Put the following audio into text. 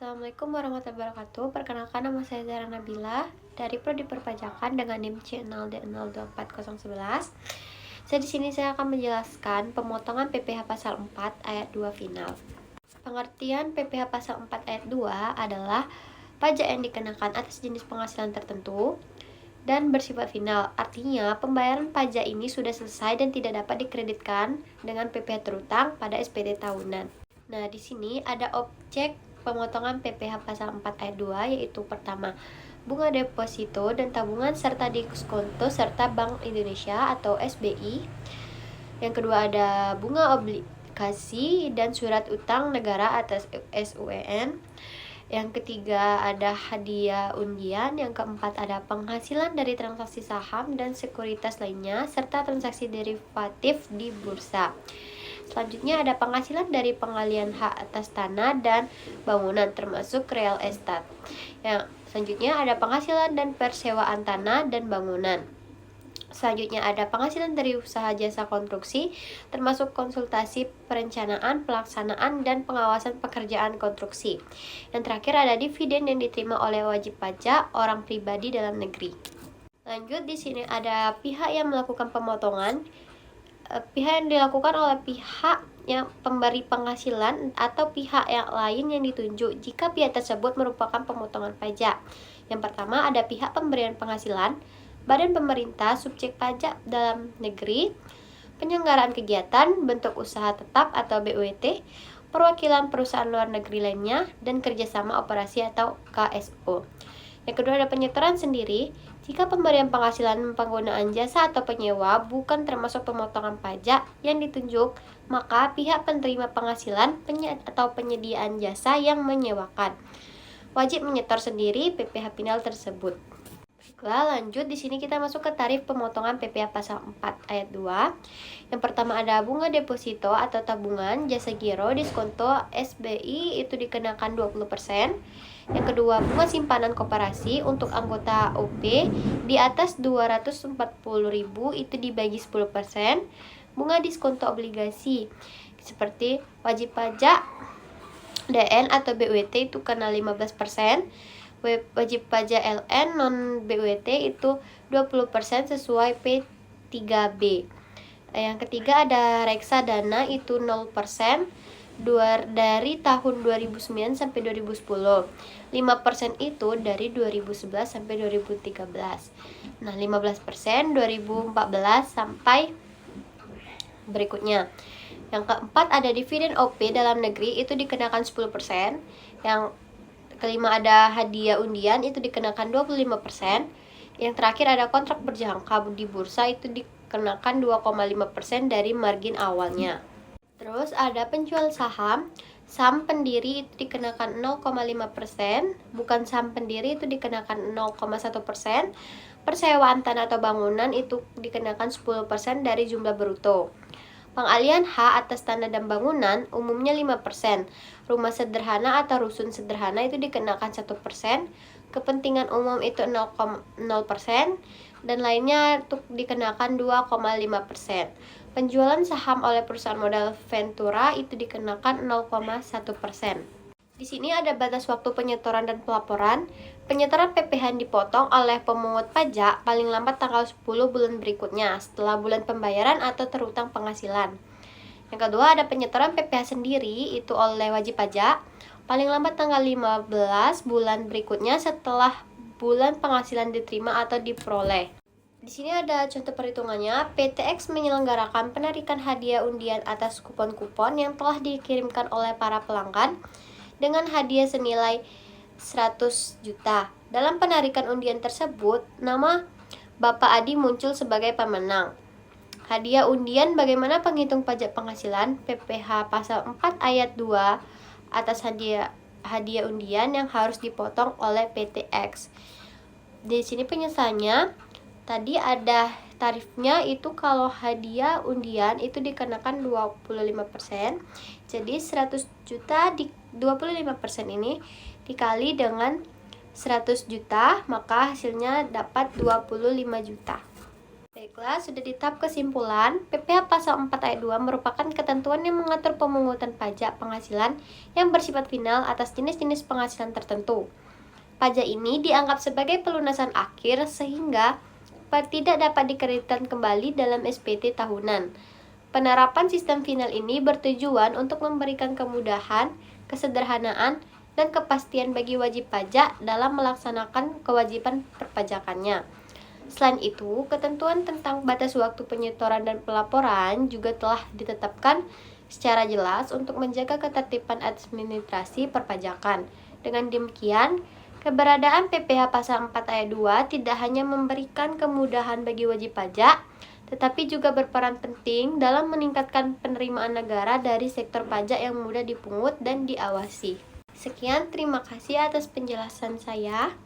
Assalamualaikum warahmatullahi wabarakatuh. Perkenalkan, nama saya Zara Nabila dari Prodi Perpajakan dengan NIM C0D024011. Di sini saya akan menjelaskan pemotongan PPh pasal 4 ayat 2 final. Pengertian PPh pasal 4 ayat 2 adalah pajak yang dikenakan atas jenis penghasilan tertentu dan bersifat final. Artinya, pembayaran pajak ini sudah selesai dan tidak dapat dikreditkan dengan PPh terutang pada SPT tahunan. Nah, di sini ada objek pemotongan PPh pasal 4 ayat 2, yaitu pertama, bunga deposito dan tabungan serta diskonto serta Bank Indonesia atau SBI. Yang kedua ada bunga obligasi dan surat utang negara atas SUEN. Yang ketiga ada hadiah undian. Yang keempat ada penghasilan dari transaksi saham dan sekuritas lainnya serta transaksi derivatif di bursa. Selanjutnya ada penghasilan dari pengalihan hak atas tanah dan bangunan termasuk real estate. Yang selanjutnya ada penghasilan dan persewaan tanah dan bangunan. Selanjutnya ada penghasilan dari usaha jasa konstruksi termasuk konsultasi perencanaan, pelaksanaan, dan pengawasan pekerjaan konstruksi. Yang terakhir ada dividen yang diterima oleh wajib pajak orang pribadi dalam negeri. Lanjut, di sini ada pihak yang melakukan pemotongan. Pihak yang dilakukan oleh pihak yang pemberi penghasilan atau pihak yang lain yang ditunjuk jika pihak tersebut merupakan pemotongan pajak. Yang pertama ada pihak pemberian penghasilan, badan pemerintah, subjek pajak dalam negeri, penyelenggaraan kegiatan, bentuk usaha tetap atau BUMT, perwakilan perusahaan luar negeri lainnya, dan kerjasama operasi atau KSO. Yang kedua ada penyetoran sendiri. Jika pemberian penghasilan penggunaan jasa atau penyewa bukan termasuk pemotongan pajak yang ditunjuk, maka pihak penerima penghasilan atau penyediaan jasa yang menyewakan wajib menyetor sendiri PPh final tersebut. Baiklah, lanjut di sini kita masuk ke tarif pemotongan PPh pasal 4 ayat 2. Yang pertama ada bunga deposito atau tabungan, jasa giro, diskonto, SBI itu dikenakan 20%. Yang kedua, bunga simpanan koperasi untuk anggota OP di atas 240.000 itu dibagi 10%. Bunga diskonto obligasi seperti wajib pajak, DN atau BUMT itu kena 15%. Wajib pajak LN non BUMT itu 20% sesuai P3B. Yang ketiga ada reksadana itu 0% dari tahun 2009 sampai 2010. 5% itu dari 2011 sampai 2013. Nah, 15% 2014 sampai berikutnya. Yang keempat ada dividen OP dalam negeri itu dikenakan 10%. Yang kelima ada hadiah undian itu dikenakan 25%. Yang terakhir ada kontrak berjangka di bursa itu dikenakan 2,5% dari margin awalnya. Terus ada penjual saham, saham pendiri itu dikenakan 0,5%, bukan saham pendiri itu dikenakan 0,1%. Persewaan tanah atau bangunan itu dikenakan 10% dari jumlah bruto. Pengalihan hak atas tanah dan bangunan umumnya 5%. Rumah sederhana atau rusun sederhana itu dikenakan 1%. Kepentingan umum itu 0%. Dan lainnya itu dikenakan 2,5%. Penjualan saham oleh perusahaan modal Ventura itu dikenakan 0,1%. Di sini ada batas waktu penyetoran dan pelaporan. Penyetoran PPh dipotong oleh pemungut pajak paling lambat tanggal 10 bulan berikutnya setelah bulan pembayaran atau terutang penghasilan. Yang kedua ada penyetoran PPh sendiri itu oleh wajib pajak paling lambat tanggal 15 bulan berikutnya setelah bulan penghasilan diterima atau diperoleh. Di sini ada contoh perhitungannya. PTX menyelenggarakan penarikan hadiah undian atas kupon-kupon yang telah dikirimkan oleh para pelanggan dengan hadiah senilai 100 juta. Dalam penarikan undian tersebut, nama Bapak Adi muncul sebagai pemenang. Hadiah undian bagaimana penghitung pajak penghasilan PPh pasal 4 ayat 2 atas hadiah undian yang harus dipotong oleh PTX. Di sini penyesalannya tadi ada tarifnya itu kalau hadiah undian itu dikenakan 25%. Jadi 100 juta di 25% ini dikali dengan 100 juta maka hasilnya dapat 25 juta. Baiklah, sudah di tahap kesimpulan, PPh Pasal 4 Ayat 2 merupakan ketentuan yang mengatur pemungutan pajak penghasilan yang bersifat final atas jenis-jenis penghasilan tertentu. Pajak ini dianggap sebagai pelunasan akhir sehingga tidak dapat dikreditkan kembali dalam SPT tahunan. Penerapan sistem final ini bertujuan untuk memberikan kemudahan, kesederhanaan, dan kepastian bagi wajib pajak dalam melaksanakan kewajiban perpajakannya. Selain itu, ketentuan tentang batas waktu penyetoran dan pelaporan juga telah ditetapkan secara jelas untuk menjaga ketertiban administrasi perpajakan. Dengan demikian, keberadaan PPh Pasal 4 Ayat 2 tidak hanya memberikan kemudahan bagi wajib pajak, tetapi juga berperan penting dalam meningkatkan penerimaan negara dari sektor pajak yang mudah dipungut dan diawasi. Sekian, terima kasih atas penjelasan saya.